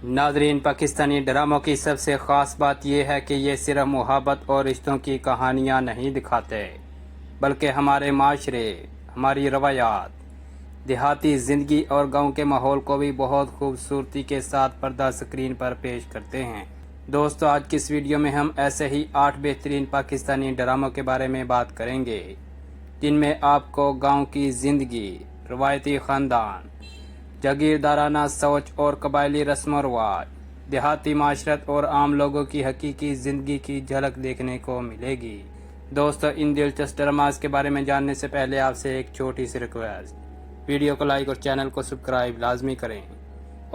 नाजरीन, पाकिस्तानी ड्रामों की सबसे ख़ास बात यह है कि ये सिर्फ मोहब्बत और रिश्तों की कहानियाँ नहीं दिखाते, बल्कि हमारे माशरे, हमारी रवायात, देहाती ज़िंदगी और गांव के माहौल को भी बहुत खूबसूरती के साथ पर्दा स्क्रीन पर पेश करते हैं। दोस्तों, आज की इस वीडियो में हम ऐसे ही 8 बेहतरीन पाकिस्तानी ड्रामों के बारे में बात करेंगे, जिनमें आपको गांव की ज़िंदगी, रवायती ख़ानदान, जागीरदाराना सोच और कबायली रस्म व रवाज, देहाती माशरत और आम लोगों की हकीकी ज़िंदगी की झलक देखने को मिलेगी। दोस्तों, इन दिलचस्प ड्रामास के बारे में जानने से पहले आपसे एक छोटी सी रिक्वेस्ट, वीडियो को लाइक और चैनल को सब्सक्राइब लाजमी करें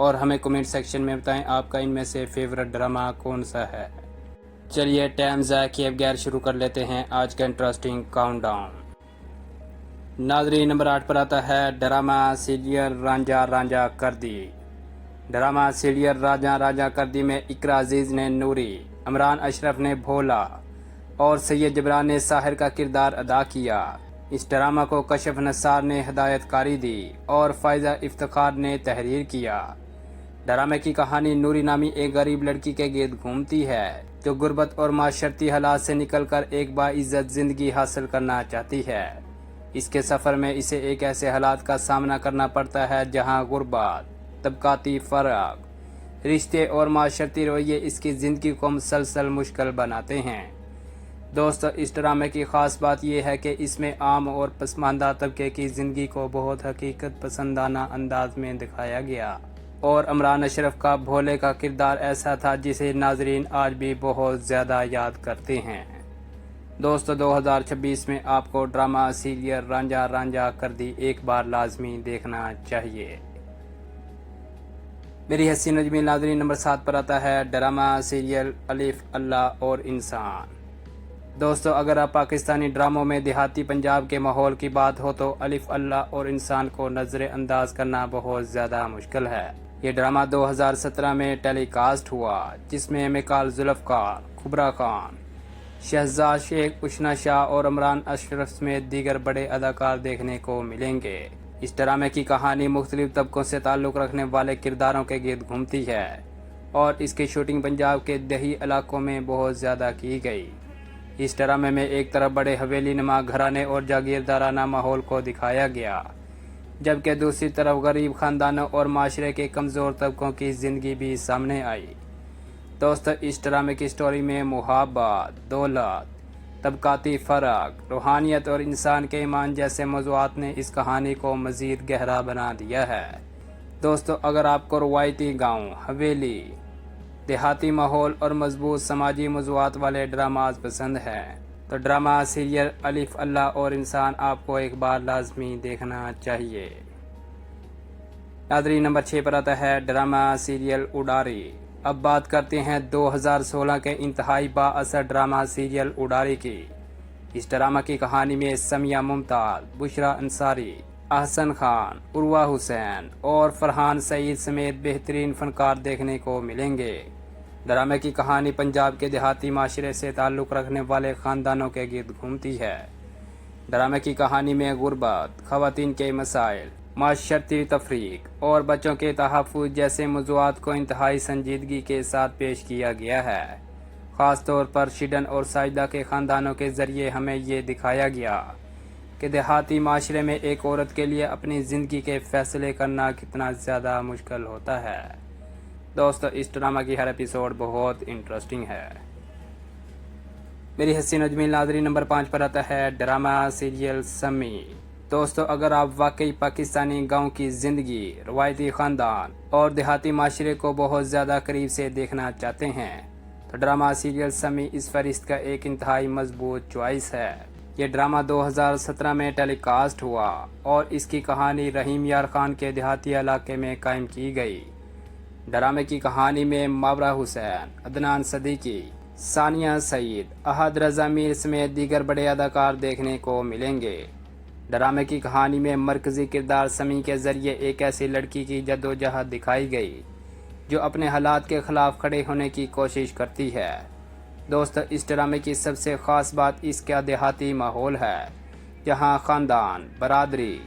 और हमें कमेंट सेक्शन में बताएं आपका इनमें से फेवरेट ड्रामा कौन सा है। चलिए टाइम ज़ाया किए बगैर शुरू कर लेते हैं आज का इंटरेस्टिंग काउंटडाउन। नाजरी, नंबर 8 पर आता है ड्रामा सीरियल रांझा रांझा कर दी। ड्रामा सीरियल रांझा रांझा कर दी में इकरा अजीज ने नूरी, इमरान अशरफ ने भोला और सैयद जबरान ने साहिर का किरदार अदा किया। इस ड्रामा को कशफ नसार ने हिदायतकारी दी और फायजा इफ्तिखार ने तहरीर किया। ड्रामे की कहानी नूरी नामी एक गरीब लड़की के गिर्द घूमती है, जो गुर्बत और माशरती हालात से निकलकर एक बाइज्जत जिंदगी हासिल करना चाहती है। इसके सफ़र में इसे एक ऐसे हालात का सामना करना पड़ता है जहां गुर्बत, तबकाती फ़र्क, रिश्ते और माशरती रवैये इसकी ज़िंदगी को मुसलसल मुश्किल बनाते हैं। दोस्तों, इस ड्रामे की ख़ास बात यह है कि इसमें आम और पसमानदा तबके की ज़िंदगी को बहुत हकीकत पसंदाना अंदाज में दिखाया गया और इमरान अशरफ का भोले का किरदार ऐसा था जिसे नाजरीन आज भी बहुत ज़्यादा याद करते हैं। दोस्तों, 2026 में आपको ड्रामा सीरियल रांझा रांझा कर दी एक बार लाजमी देखना चाहिए। मेरी हसीन नजमी नाजरीन, नंबर 7 पर आता है ड्रामा सीरियल अलिफ अल्लाह और इंसान। दोस्तों, अगर आप पाकिस्तानी ड्रामों में देहाती पंजाब के माहौल की बात हो तो अलिफ अल्लाह और इंसान को नज़रअंदाज करना बहुत ज़्यादा मुश्किल है। ये ड्रामा 2017 में टेलीकास्ट हुआ, जिसमें मिकाल जुल्फ़कार, खुबरा खान, शहजाद शेख, उशना शाह और इमरान अशरफ समेत दीगर बड़े अदाकार देखने को मिलेंगे। इस ड्रामे की कहानी मुख्तलिफ तबकों से ताल्लुक़ रखने वाले किरदारों के गिर्द घूमती है और इसकी शूटिंग पंजाब के दही इलाकों में बहुत ज़्यादा की गई। इस ड्रामे में एक तरफ बड़े हवेली नुमा घराने और जागीरदाराना माहौल को दिखाया गया, जबकि दूसरी तरफ गरीब ख़ानदानों और माशरे के कमज़ोर तबकों की ज़िंदगी भी सामने आई। दोस्तों, इस ड्रामे की स्टोरी में मुहाब्बत, दौलत, तबकाती फ़र्क, रूहानियत और इंसान के ईमान जैसे मौज़ूआत ने इस कहानी को मज़ीद गहरा बना दिया है। दोस्तों, अगर आपको रवायती गांव, हवेली, देहाती माहौल और मजबूत समाजी मौज़ूआत वाले ड्रामाज पसंद हैं, तो ड्रामा सीरियल अलिफ अल्लाह और इंसान आपको एक बार लाजमी देखना चाहिए। नाज़रीन, नंबर 6 पर आता है ड्रामा सीरियल उडारी। अब बात करते हैं 2016 के इंतहाई बाअसर ड्रामा सीरियल उडारी की। इस ड्रामा की कहानी में समिया मुमताज़, बुशरा अंसारी, अहसन खान, उर्वा हुसैन और फरहान सईद समेत बेहतरीन फनकार देखने को मिलेंगे। ड्रामे की कहानी पंजाब के देहाती माशरे से ताल्लुक़ रखने वाले ख़ानदानों के गिर्द घूमती है। ड्रामे की कहानी में गुर्बत, ख़वातीन के मसाइल, माशरती तफरीक और बच्चों के तहफ़्फ़ुज़ जैसे मौज़ूआत को इंतहाई संजीदगी के साथ पेश किया गया है। ख़ास तौर पर शिडन और साजिदा के ख़ानदानों के ज़रिए हमें ये दिखाया गया कि देहाती माशरे में एक औरत के लिए अपनी ज़िंदगी के फ़ैसले करना कितना ज़्यादा मुश्किल होता है। दोस्तों, इस ड्रामा की हर एपिसोड बहुत इंटरेस्टिंग है। मेरी हसीन अजमील नाज़रीन, नंबर 5 पर आता है ड्रामा सीरियल समी। दोस्तों, अगर आप वाकई पाकिस्तानी गांव की ज़िंदगी, रवायती ख़ानदान और देहाती माशरे को बहुत ज़्यादा करीब से देखना चाहते हैं, तो ड्रामा सीरियल समी इस फहरिस्त का एक इंतहाई मजबूत चॉइस है। ये ड्रामा 2017 में टेलीकास्ट हुआ और इसकी कहानी रहीम यार खान के देहाती इलाके में कायम की गई। ड्रामे की कहानी में मावरा हुसैन, अदनान सदीकी, सानिया सईद, अहद रज़ा मीर समेत दीगर बड़े अदाकार देखने को मिलेंगे। ड्रामे की कहानी में मरकज़ी किरदार समी के ज़रिए एक ऐसी लड़की की जद्दोजहद दिखाई गई जो अपने हालात के ख़िलाफ़ खड़े होने की कोशिश करती है। दोस्तों, इस ड्रामे की सबसे ख़ास बात इसका देहाती माहौल है, जहां ख़ानदान, बरादरी,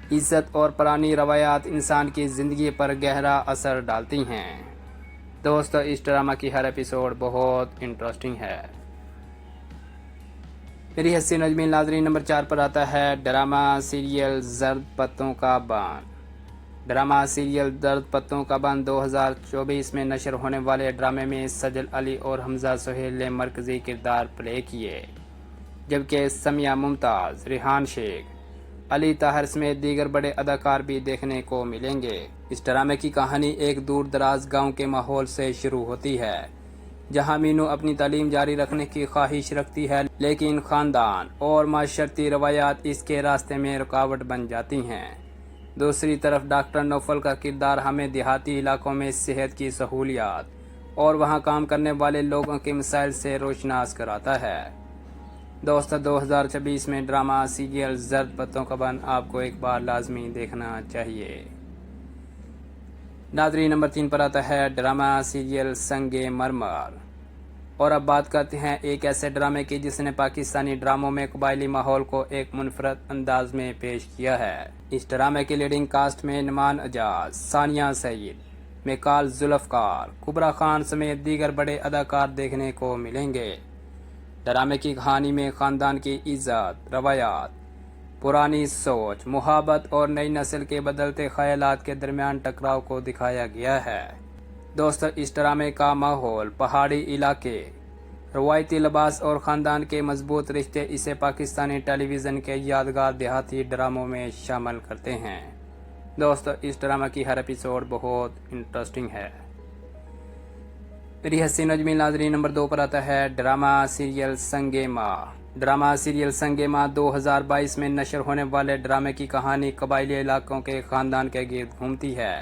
इज़्ज़त और पुरानी रवायात इंसान की ज़िंदगी पर गहरा असर डालती हैं। دوستو اس ڈرامہ کی ہر ایپیسوڈ بہت انٹرسٹنگ ہے۔ میری حسین اجمیل ناظرین، نمبر 4 پر آتا ہے ڈرامہ سیریل زرد پتوں کا بان۔ ڈرامہ سیریل زرد پتوں کا بان 2024 میں نشر ہونے والے ڈرامے میں سجل علی اور حمزہ سہیل نے مرکزی کردار پلے کیے، جبکہ سمیہ ممتاز، ریحان شیخ، علی طاہر سمیت دیگر بڑے اداکار بھی دیکھنے کو ملیں گے۔ اس ڈرامے کی کہانی ایک دور دراز گاؤں کے ماحول سے شروع ہوتی ہے، جہاں مینو اپنی تعلیم جاری رکھنے کی خواہش رکھتی ہے، لیکن خاندان اور معاشرتی روایات اس کے راستے میں رکاوٹ بن جاتی ہیں۔ دوسری طرف ڈاکٹر نوفل کا کردار ہمیں دیہاتی علاقوں میں صحت کی سہولیات اور وہاں کام کرنے والے لوگوں کے مسائل سے روشناس کراتا ہے۔ دوستو 2026 میں ڈرامہ سیریل زرد پتوں کا بان آپ کو ایک بار لازمی دیکھنا چاہیے۔ ناظرین، نمبر 3 پر آتا ہے ڈرامہ سیریل سنگ مرمر۔ اور اب بات کرتے ہیں ایک ایسے ڈرامے کی جس نے پاکستانی ڈراموں میں قبائلی ماحول کو ایک منفرد انداز میں پیش کیا ہے۔ اس ڈرامے کی لیڈنگ کاسٹ میں نعمان اعجاز، ثانیہ سعید، میکال ذوالفقار، کبرا خان سمیت دیگر بڑے اداکار دیکھنے کو ملیں گے۔ ڈرامے کی کہانی میں خاندان کی عزت، روایات، پرانی سوچ، محبت اور نئی نسل کے بدلتے خیالات کے درمیان ٹکراؤ کو دکھایا گیا ہے۔ دوستو اس ڈرامے کا ماحول، پہاڑی علاقے، روایتی لباس اور خاندان کے مضبوط رشتے اسے پاکستانی ٹیلی ویژن کے یادگار دیہاتی ڈراموں میں شامل کرتے ہیں۔ دوستو اس ڈرامہ کی ہر ایپیسوڈ بہت انٹرسٹنگ ہے۔ میری حسین اجمیل ناظرین، نمبر 2 پر آتا ہے ڈرامہ سیریل سنگ ماں۔ ڈرامہ سیریل سنگ ماں 2022 میں نشر ہونے والے ڈرامے کی کہانی قبائلی علاقوں کے خاندان کے گرد گھومتی ہے،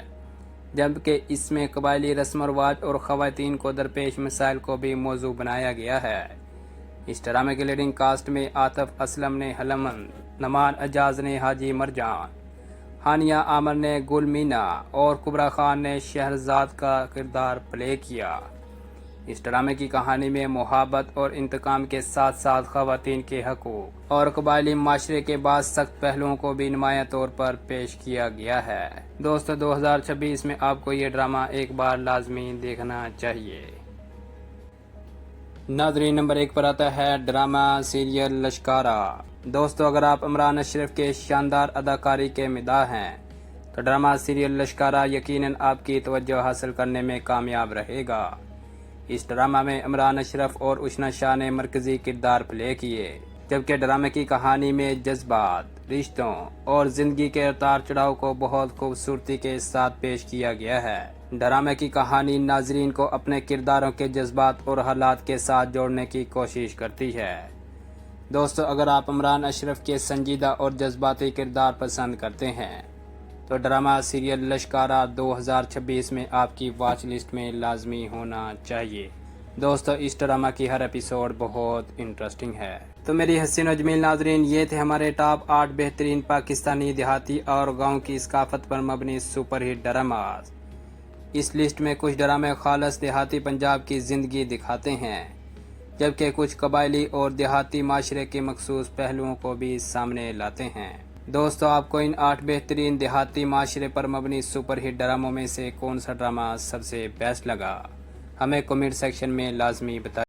جبکہ اس میں قبائلی رسم و رواج اور خواتین کو درپیش مسائل کو بھی موضوع بنایا گیا ہے۔ اس ڈرامے کے لیڈنگ کاسٹ میں عاطف اسلم نے ہلمند، نعمان اعجاز نے حاجی مرجان، ہانیہ عامر نے گل مینا اور کبرا خان نے شہرزاد کا کردار پلے کیا۔ اس ڈرامے کی کہانی میں محبت اور انتقام کے ساتھ ساتھ خواتین کے حقوق اور قبائلی معاشرے کے بعض سخت پہلوؤں کو بھی نمایاں طور پر پیش کیا گیا ہے۔ دوستو 2026 میں آپ کو یہ ڈرامہ ایک بار لازمی دیکھنا چاہیے۔ ناظرین، نمبر 1 پر آتا ہے ڈرامہ سیریل لشکارہ۔ دوستو اگر آپ عمران اشرف کے شاندار اداکاری کے مداح ہیں تو ڈرامہ سیریل لشکارہ یقیناً آپ کی توجہ حاصل کرنے میں کامیاب رہے گا۔ اس ڈرامہ میں عمران اشرف اور اشنا شاہ نے مرکزی کردار پلے کیے، جبکہ ڈرامے کی کہانی میں جذبات، رشتوں اور زندگی کے اتار چڑھاؤ کو بہت خوبصورتی کے ساتھ پیش کیا گیا ہے۔ ڈرامے کی کہانی ناظرین کو اپنے کرداروں کے جذبات اور حالات کے ساتھ جوڑنے کی کوشش کرتی ہے۔ دوستو اگر آپ عمران اشرف کے سنجیدہ اور جذباتی کردار پسند کرتے ہیں تو ڈرامہ سیریل لشکارہ 2026 میں آپ کی واچ لسٹ میں لازمی ہونا چاہیے۔ دوستو اس ڈرامہ کی ہر ایپیسوڈ بہت انٹرسٹنگ ہے۔ تو میری حسین و جمیل ناظرین، یہ تھے ہمارے ٹاپ 8 بہترین پاکستانی دیہاتی اور گاؤں کی ثقافت پر مبنی سپر ہٹ ڈراماز۔ اس لسٹ میں کچھ ڈرامے خالص دیہاتی پنجاب کی زندگی دکھاتے ہیں، جبکہ کچھ قبائلی اور دیہاتی معاشرے کے مخصوص پہلوؤں کو بھی سامنے لاتے ہیں۔ دوستو آپ کو ان 8 بہترین دیہاتی معاشرے پر مبنی سپر ہٹ ڈراموں میں سے کون سا ڈرامہ سب سے بیسٹ لگا؟ ہمیں کمنٹ سیکشن میں لازمی بتائیں۔